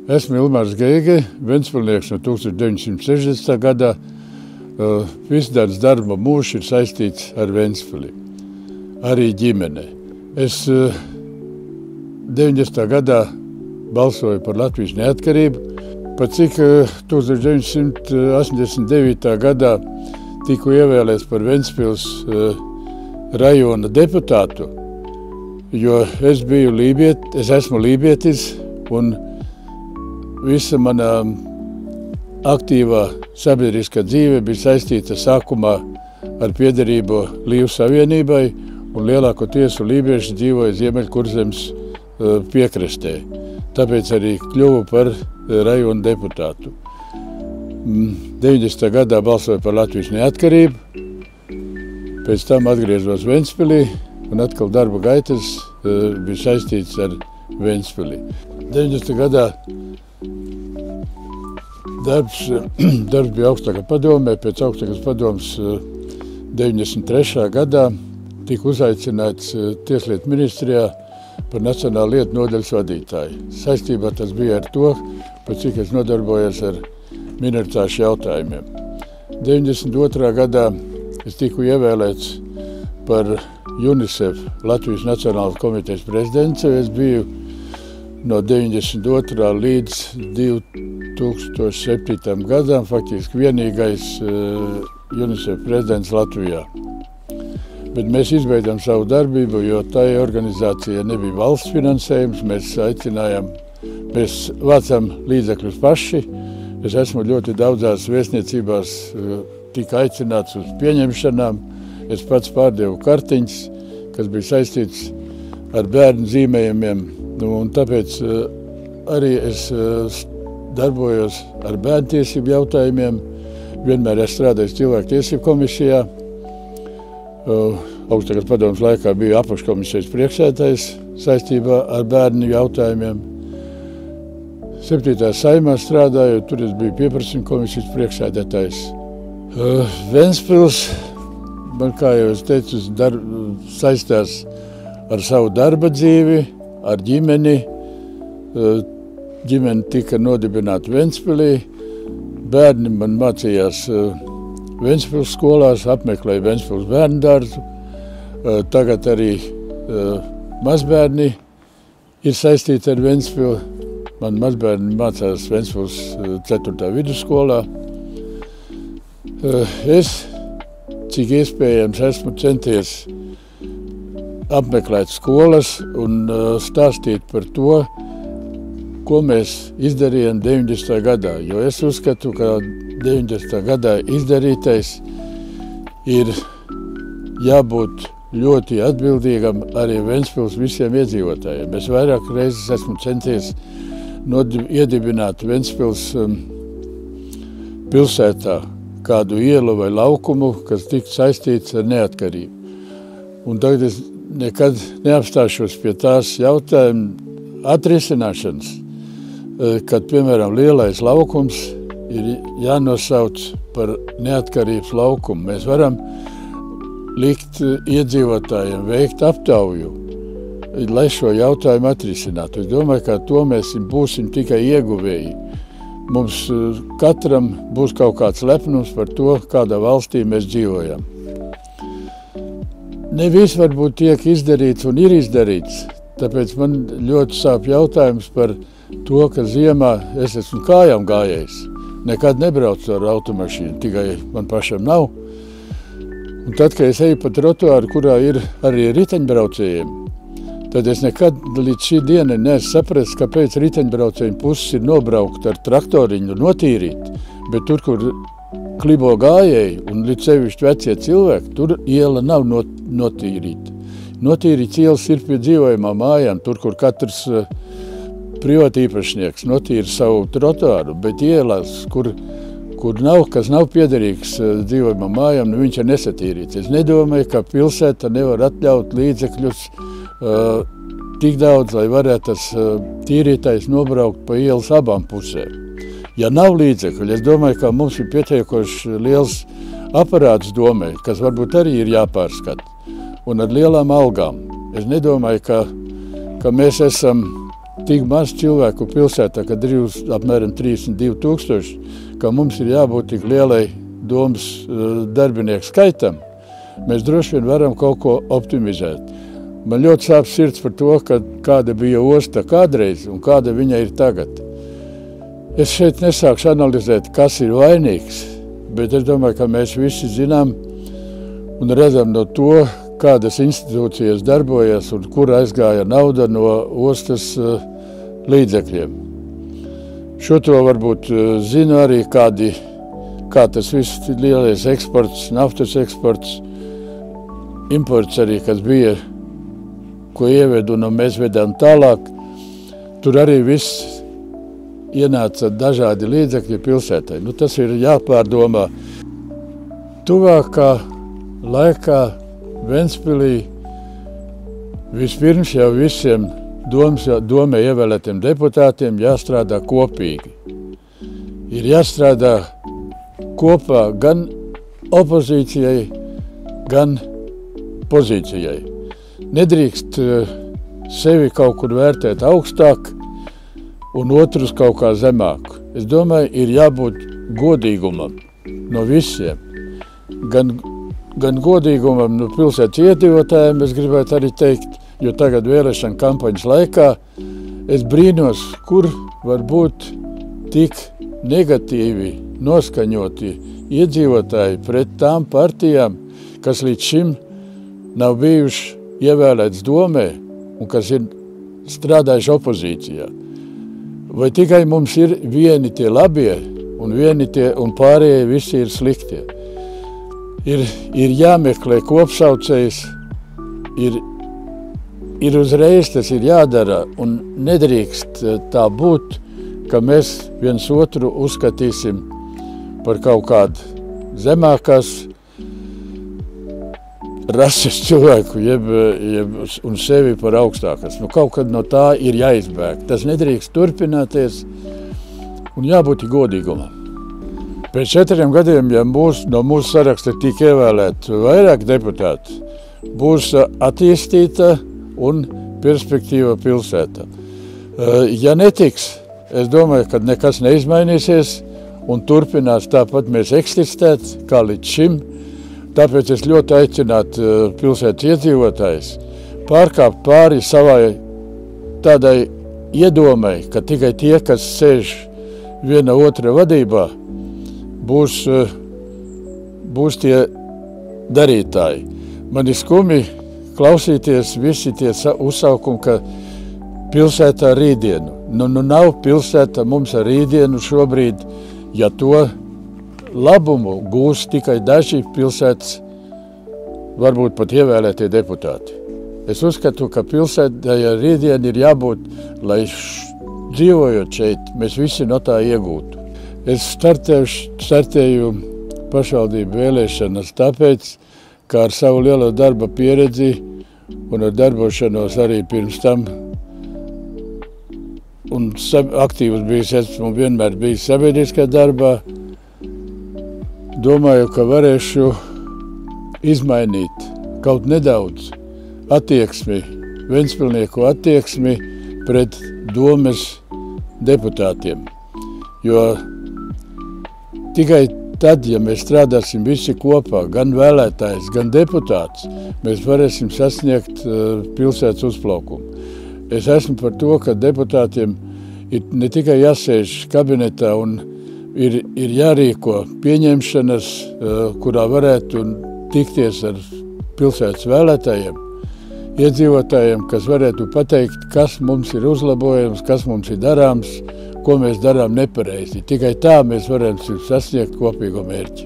Esmu Ilmārs Geige, Ventspilnieks no 1960. gadā. Viss darba mūžs ir saistīts ar Ventspili, arī ģimene. Es 90. gadā balsoju par Latvijas neatkarību, pat cik 1989. gadā tiku ievēlēts par Ventspils rajona deputātu, jo es esmu lībietis un visa mana aktīvā sabiedriskā dzīve bija saistīta sākumā ar piederību Līvu savienībai, un lielākoties lībieši dzīvoja Ziemeļkurzemes piekrastē. Tāpēc arī kļuvu par rajona deputātu. 90. gadā balsoju par Latvijas neatkarību, pēc tam atgriezos Ventspilī, un atkal darba gaitas bija saistīts ar Ventspili. 90. gadā darbs bija augstākā padomē, pēc augstākās padomes 93. gadā tika uzaicināts Tieslietu ministrijā par nacionālu lietu nodaļas vadītāju. Saistībā tas bija ar to, par cik es nodarbojos ar minoritāšu jautājumiem. 92. gadā es tiku ievēlēts par UNICEF Latvijas Nacionālās komitejas prezidents. Es biju no 92. līdz 2007. gadam faktiski vienīgais UNICEF prezidents Latvijā. Bet mēs izbeidzām savu darbību, jo tai organizācijai nebija valsts finansējums. Mēs vācām līdzekļus paši. Es esmu ļoti daudzās vēstniecībās tika aicināts uz pieņemšanām. Es pats pārdevu kartiņas, kas bija saistīts ar bērnu zīmējumiem. Un tāpēc arī es darbojos ar bērntiesību jautājumiem. Vienmēr es strādāju cilvēktiesību komisijā. Augstākās padomes laikā biju apakškomisijas priekšsēdētājs saistībā ar bērnu jautājumiem. 7. saimā strādāju, tur es biju pieprasījuma komisijas priekšsēdētājs. Ventspils, man, kā jau es teicu, saistās ar savu darba dzīvi, ar ģimeni. Ģimene tika nodibināta Ventspilī. Bērni man mācījās Ventspils skolās, apmeklēja Ventspils bērndārzu. Tagad arī mazbērni ir saistīti ar Ventspili. Man mazbērni mācās Ventspils 4. vidusskolā. Es, cik iespējams, esmu centies apmeklēt skolas un stāstīt par to, ko mēs izdarījām 90. gadā. Jo es uzskatu, ka 90. gadā izdarītais ir jābūt ļoti atbildīgam arī Ventspils visiem iedzīvotājiem. Es vairāk reizes esmu centies iedibināt Ventspils pilsētā kādu ielu vai laukumu, kas tik saistīts ar neatkarību. Un tagad es nekad neapstāšos pie tās jautājuma atrisināšanas, kad, piemēram, lielais laukums ir jānosauc par neatkarības laukumu. Mēs varam likt iedzīvotājiem veikt aptauju, lai šo jautājumu atrisinātu. Es domāju, ka to mēs būsim tikai ieguvēji. Mums katram būs kaut kāds lepnums par to, kādā valstī mēs dzīvojam. Ne viss varbūt tiek izdarīts un ir izdarīts, tāpēc man ļoti sāp jautājums par to, ka ziemā es esmu kājām gājējis. Nekad nebraucu ar automašīnu, tikai man pašam nav. Un tad, kad es eju pa trotuāru, kurā ir arī riteņbraucējiem, tad es nekad līdz šī diena neesmu sapratis, kāpēc riteņbraucēju puses ir nobraukt ar traktoriņu notīrīt, bet tur, kur klibo gājēji un līdz sevišķi vecie cilvēki, tur iela nav notīrīta. Notīrīts ielas ir pie dzīvojamām mājām, tur, kur katrs privātīpašnieks notīra savu trotuāru, bet ielās, kas nav piederīgs dzīvojamām mājām, viņš ir nesatīrīts. Es nedomāju, ka pilsēta nevar atļaut līdzekļus tik daudz, lai varētu tas tīrītājs nobraukt pa ielas abām pusēm. Ja nav līdzekļu, es domāju, ka mums ir pietiekoši liels aparāts domē, kas varbūt arī ir jāpārskata, un ar lielām algām. Es nedomāju, ka mēs esam tik maz cilvēku pilsētā, kad ir apmēram 32 000, ka mums ir jābūt tik lielai domas darbinieku skaitam, mēs droši vien varam kaut ko optimizēt. Man ļoti sāp sirds par to, ka kāda bija osta kādreiz un kāda viņa ir tagad. Es šeit nesākšu analizēt, kas ir vainīgs, bet es domāju, ka mēs visi zinām un redzam no to, kādas institūcijas darbojas un kur aizgāja nauda no ostas līdzekļiem. Šo to varbūt zinu arī kā tas viss lielais eksports, naftas eksports, imports arī, kas bija, ko ievedu un mēs vedām tālāk. Tur arī viss ienāca dažādi līdzekļi pilsētai. Tas ir jāpārdomā. Tuvākā laikā Ventspilī vispirms jau visiem domē ievēlētiem deputātiem jāstrādā kopīgi. Ir jāstrādā kopā gan opozīcijai, gan pozīcijai. Nedrīkst sevi kaut kur vērtēt augstāk un otrus kaut kā zemāk. Es domāju, ir jābūt godīgumam no visiem. Gan godīgumam no pilsētas iedzīvotājiem, es gribētu arī teikt, jo tagad vēlēšana kampaņas laikā es brīnos, kur var būt tik negatīvi noskaņoti iedzīvotāji pret tām partijām, kas līdz šim nav bijuši ievēlēts domē un kas ir strādājuši opozīcijā. Vai tikai mums ir vieni tie labie un pārējie visi ir sliktie? Ir jāmeklē kopsaucējs, ir uzreiz tas ir jādara un nedrīkst tā būt, ka mēs viens otru uzskatīsim par kaut kādu zemākās rases cilvēku, un sevi par augstākas. Kaut kad no tā ir jāizbēg. Tas nedrīkst turpināties un jābūt godīgumam. Pēc 4 gadiem, ja no mūsu saraksta tik ievēlēt vairāk deputāti, būs attīstīta un perspektīva pilsēta. Ja netiks, es domāju, ka nekas neizmainīsies un turpinās tāpat mēs eksistēt, kā līdz šim. Tāpēc es ļoti aicinātu pilsētas iedzīvotājus pārkāpt pāri savai tādai iedomai, ka tikai tie, kas sēž viena otra vadībā, būs tie darītāji. Man ir skumi klausīties visi tie uzsaukumi, ka pilsētā rītdienu. Nav pilsēta mums ar rītdienu šobrīd, ja to labumu gūs tikai daži pilsētas, varbūt pat ievēlētie deputāti. Es uzskatu, ka pilsētai ar rītdienu ir jābūt, lai dzīvojot šeit, mēs visi no tā iegūtu. Es startēju pašvaldību vēlēšanas tāpēc, ka ar savu lielo darba pieredzi un ar darbošanos arī pirms tam un aktīvs esmu vienmēr bijis sabiedriskā darbā, domāju, ka varēšu izmainīt kaut nedaudz ventspilnieku attieksmi pret domes deputātiem. Jo tikai tad, ja mēs strādāsim visi kopā, gan vēlētājs, gan deputāts, mēs varēsim sasniegt pilsētas uzplaukumu. Es esmu par to, ka deputātiem ir ne tikai jāsēž kabinetā un ir jārīko pieņemšanas, kurā varētu tikties ar pilsētas vēlētājiem, iedzīvotājiem, kas varētu pateikt, kas mums ir uzlabojams, kas mums ir darāms, ko mēs darām nepareizi. Tikai tā mēs varam sasniegt kopīgo mērķi.